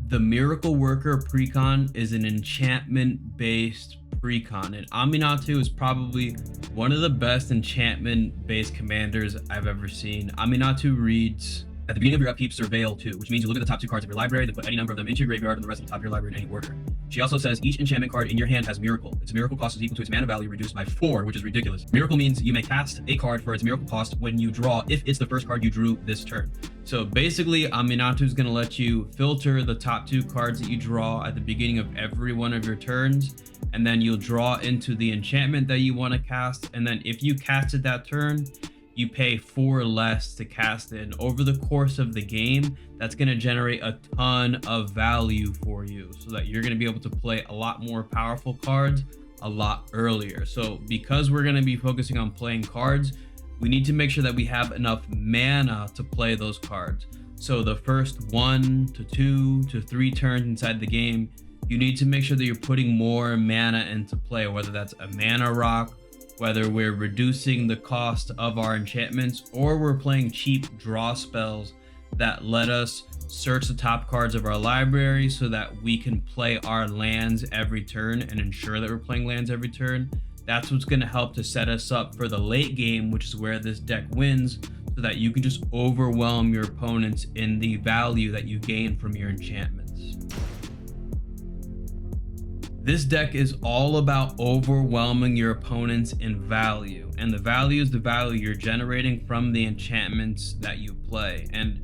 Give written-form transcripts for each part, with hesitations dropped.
The Miracle Worker Precon is an enchantment-based precon, and Aminatou is probably one of the best enchantment-based commanders I've ever seen. Aminatou reads, at the beginning of your upkeep, surveil 2, which means you look at the top 2 cards of your library, then put any number of them into your graveyard and the rest of the top of your library in any order. She also says each enchantment card in your hand has Miracle. Its Miracle cost is equal to its mana value reduced by 4, which is ridiculous. Miracle means you may cast a card for its Miracle cost when you draw if it's the first card you drew this turn. So basically, Aminatou is going to let you filter the top 2 cards that you draw at the beginning of every one of your turns, and then you'll draw into the enchantment that you want to cast, and then if you cast it that turn, you pay 4 less to cast it. And over the course of the game, that's going to generate a ton of value for you so that you're going to be able to play a lot more powerful cards a lot earlier. So because we're going to be focusing on playing cards, we need to make sure that we have enough mana to play those cards. So the first 1 to 2 to 3 turns inside the game, you need to make sure that you're putting more mana into play, whether that's a mana rock, whether we're reducing the cost of our enchantments, or we're playing cheap draw spells that let us search the top cards of our library so that we can play our lands every turn and ensure that we're playing lands every turn. That's what's going to help to set us up for the late game, which is where this deck wins, so that you can just overwhelm your opponents in the value that you gain from your enchantments. This deck is all about overwhelming your opponents in value, and the value is the value you're generating from the enchantments that you play. And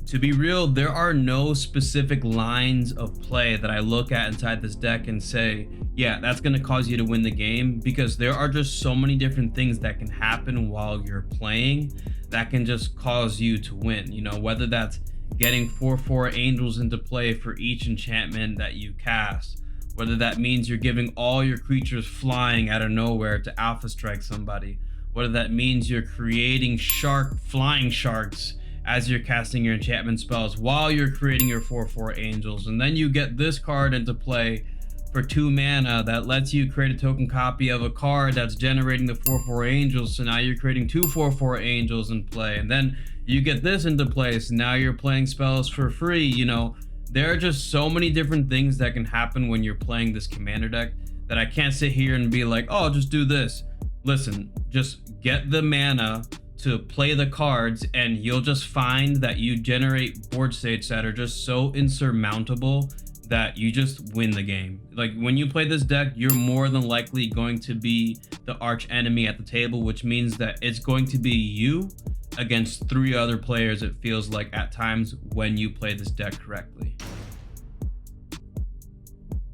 to be real, there are no specific lines of play that I look at inside this deck and say, yeah, that's going to cause you to win the game, because there are just so many different things that can happen while you're playing that can just cause you to win. You know, whether that's getting 4/4 angels into play for each enchantment that you cast, whether that means you're giving all your creatures flying out of nowhere to alpha strike somebody, whether that means you're creating flying sharks as you're casting your enchantment spells while you're creating your 4/4 angels, and then you get this card into play for 2 mana that lets you create a token copy of a card that's generating the 4/4 angels, so now you're creating 2 4/4 angels in play, and then you get this into place, so now you're playing spells for free. You know, there are just so many different things that can happen when you're playing this commander deck that I can't sit here and be like, oh, just do this. Listen, just get the mana to play the cards, and you'll just find that you generate board states that are just so insurmountable that you just win the game. Like, when you play this deck, you're more than likely going to be the arch enemy at the table, which means that it's going to be you against 3 other players, it feels like, at times when you play this deck correctly.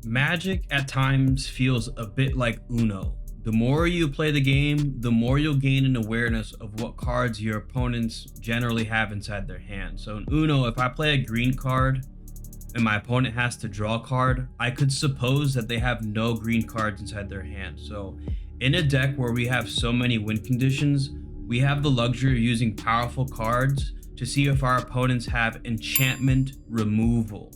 Magic at times feels a bit like Uno. The more you play the game, the more you'll gain an awareness of what cards your opponents generally have inside their hand. So in Uno, if I play a green card and my opponent has to draw a card, I could suppose that they have no green cards inside their hand. So in a deck where we have so many win conditions, we have the luxury of using powerful cards to see if our opponents have enchantment removal.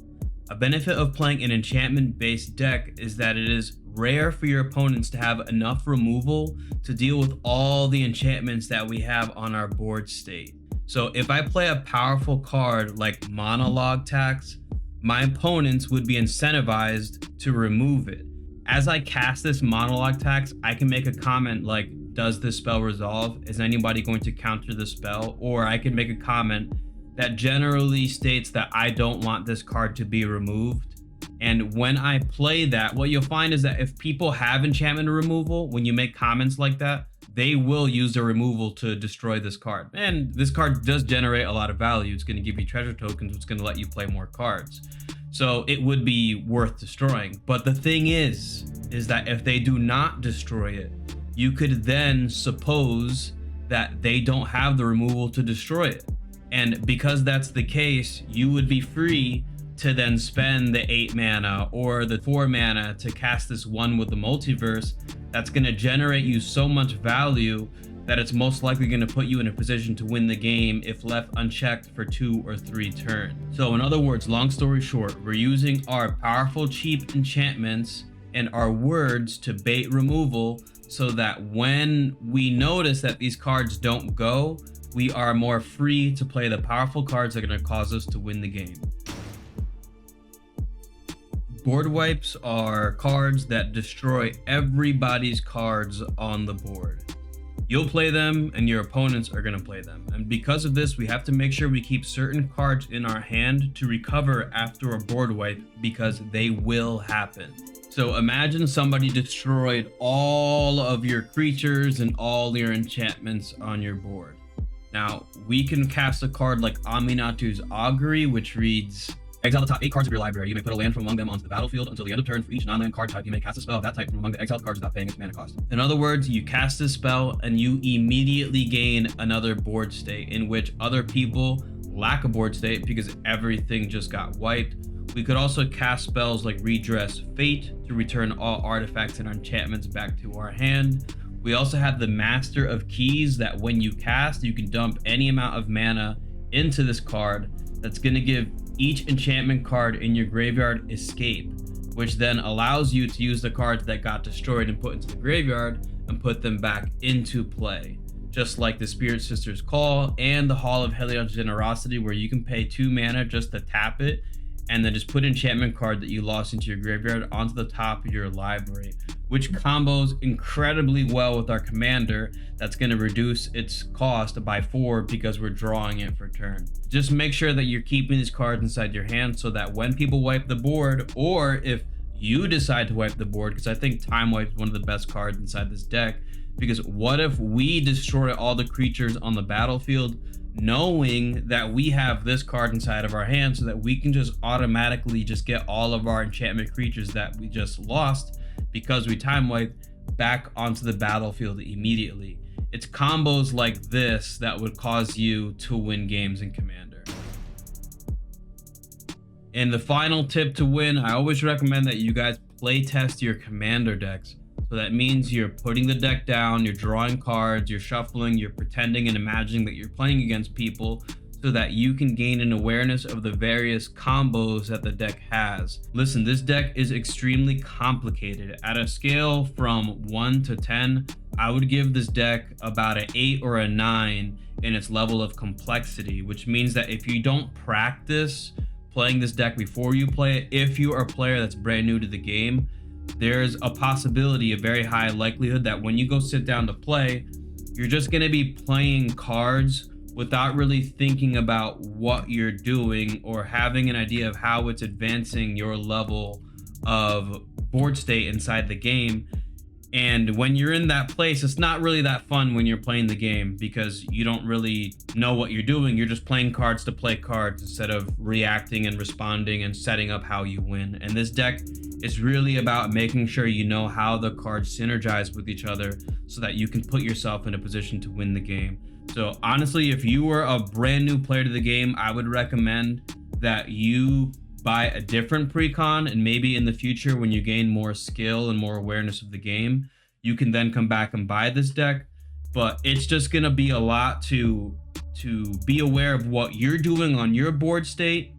A benefit of playing an enchantment-based deck is that it is rare for your opponents to have enough removal to deal with all the enchantments that we have on our board state. So if I play a powerful card like Monologue Tax, my opponents would be incentivized to remove it. As I cast this Monologue Tax, I can make a comment like, does this spell resolve? Is anybody going to counter the spell? Or I can make a comment that generally states that I don't want this card to be removed. And when I play that, what you'll find is that if people have enchantment removal, when you make comments like that, they will use the removal to destroy this card. And this card does generate a lot of value. It's going to give you treasure tokens, which is going to let you play more cards. So it would be worth destroying. But the thing is that if they do not destroy it, you could then suppose that they don't have the removal to destroy it. And because that's the case, you would be free to then spend the 8 mana or the 4 mana to cast this one with the multiverse that's going to generate you so much value that it's most likely going to put you in a position to win the game if left unchecked for 2 or 3 turns. So in other words, long story short, we're using our powerful cheap enchantments and our words to bait removal so that when we notice that these cards don't go, we are more free to play the powerful cards that are going to cause us to win the game. Board wipes are cards that destroy everybody's cards on the board. You'll play them and your opponents are going to play them. And because of this, we have to make sure we keep certain cards in our hand to recover after a board wipe, because they will happen. So imagine somebody destroyed all of your creatures and all your enchantments on your board. Now, we can cast a card like Aminatou's Augury, which reads, exile the top 8 cards of your library. You may put a land from among them onto the battlefield until the end of turn. For each non-land card type, you may cast a spell of that type from among the exiled cards without paying its mana cost. In other words, you cast this spell and you immediately gain another board state, in which other people lack a board state because everything just got wiped. We could also cast spells like Redress Fate to return all artifacts and enchantments back to our hand. We also have the Master of Keys that when you cast, you can dump any amount of mana into this card. That's going to give each enchantment card in your graveyard escape, which then allows you to use the cards that got destroyed and put into the graveyard and put them back into play. Just like the Spirit Sister's Call and the Hall of Helion's Generosity, where you can pay 2 mana just to tap it and then just put an enchantment card that you lost into your graveyard onto the top of your library, which combos incredibly well with our commander. That's going to reduce its cost by 4 because we're drawing it for turn. Just make sure that you're keeping these cards inside your hand so that when people wipe the board, or if you decide to wipe the board, because I think Time Wipe is one of the best cards inside this deck, because what if we destroy all the creatures on the battlefield, knowing that we have this card inside of our hand, so that we can just automatically just get all of our enchantment creatures that we just lost because we time wipe back onto the battlefield immediately. It's combos like this that would cause you to win games in Commander. And the final tip to win, I always recommend that you guys play test your Commander decks. So that means you're putting the deck down, you're drawing cards, you're shuffling, you're pretending and imagining that you're playing against people, so that you can gain an awareness of the various combos that the deck has. Listen, this deck is extremely complicated. At a scale from 1 to 10, I would give this deck about an 8 or a 9 in its level of complexity, which means that if you don't practice playing this deck before you play it, if you are a player that's brand new to the game, there's a possibility, a very high likelihood, that when you go sit down to play, you're just going to be playing cards without really thinking about what you're doing or having an idea of how it's advancing your level of board state inside the game. And when you're in that place, it's not really that fun when you're playing the game, because you don't really know what you're doing. You're just playing cards to play cards instead of reacting and responding and setting up how you win. And this deck is really about making sure you know how the cards synergize with each other so that you can put yourself in a position to win the game. So honestly, if you were a brand new player to the game, I would recommend that you buy a different precon, and maybe in the future when you gain more skill and more awareness of the game, you can then come back and buy this deck. But it's just going to be a lot to be aware of what you're doing on your board state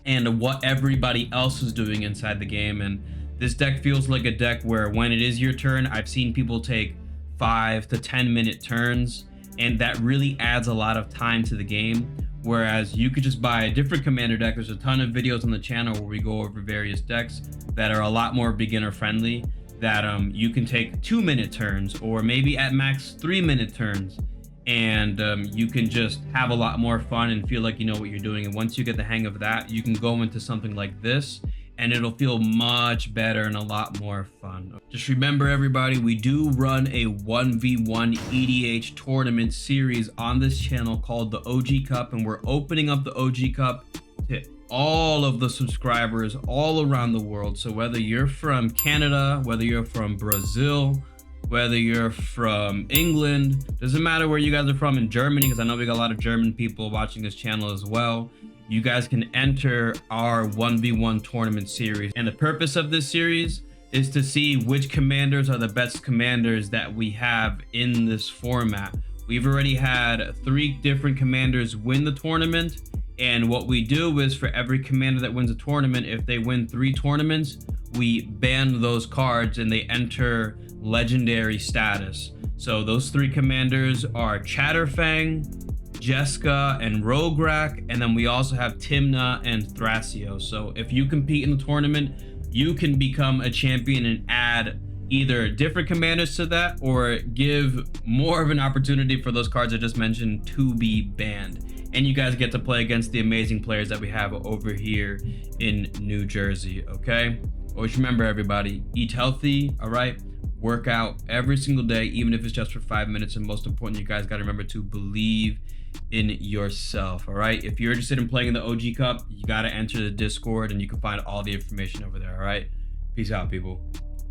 and what everybody else is doing inside the game. And this deck feels like a deck where when it is your turn, I've seen people take 5 to 10 minute turns, and that really adds a lot of time to the game. Whereas you could just buy a different Commander deck. There's a ton of videos on the channel where we go over various decks that are a lot more beginner friendly, that you can take 2-minute turns, or maybe at max 3-minute turns, and you can just have a lot more fun and feel like you know what you're doing. And once you get the hang of that, you can go into something like this and it'll feel much better and a lot more fun. Just remember, everybody, we do run a 1v1 EDH tournament series on this channel called the OG Cup, and we're opening up the OG Cup to all of the subscribers all around the world. So whether you're from Canada, whether you're from Brazil, whether you're from England, doesn't matter where you guys are from, in Germany, because I know we got a lot of German people watching this channel as well, you guys can enter our 1v1 tournament series. And the purpose of this series is to see which commanders are the best commanders that we have in this format. We've already had 3 different commanders win the tournament, and what we do is for every commander that wins a tournament, if they win 3 tournaments, we ban those cards and they enter legendary status. So those 3 commanders are Chatterfang, Jeska, and Rograk, and then we also have Timna and Thrasio. So if you compete in the tournament, you can become a champion and add either different commanders to that or give more of an opportunity for those cards I just mentioned to be banned. And you guys get to play against the amazing players that we have over here in New Jersey, okay? Always remember, everybody, eat healthy, all right? Work out every single day, even if it's just for 5 minutes. And most important, you guys got to remember to believe in yourself, all right? If you're interested in playing in the OG Cup, you got to enter the Discord and you can find all the information over there, all right? Peace out, people.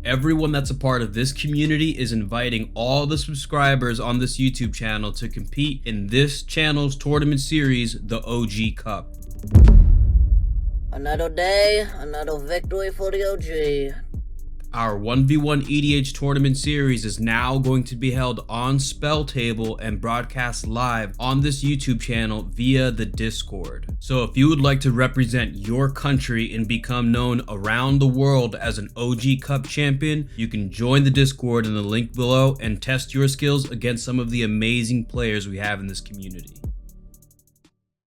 Everyone that's a part of this community is inviting all the subscribers on this YouTube channel to compete in this channel's tournament series, the OG Cup. Another day, another victory for the OG. Our 1v1 EDH tournament series is now going to be held on Spell Table and broadcast live on this YouTube channel via the Discord. So if you would like to represent your country and become known around the world as an OG Cup champion, you can join the Discord in the link below and test your skills against some of the amazing players we have in this community.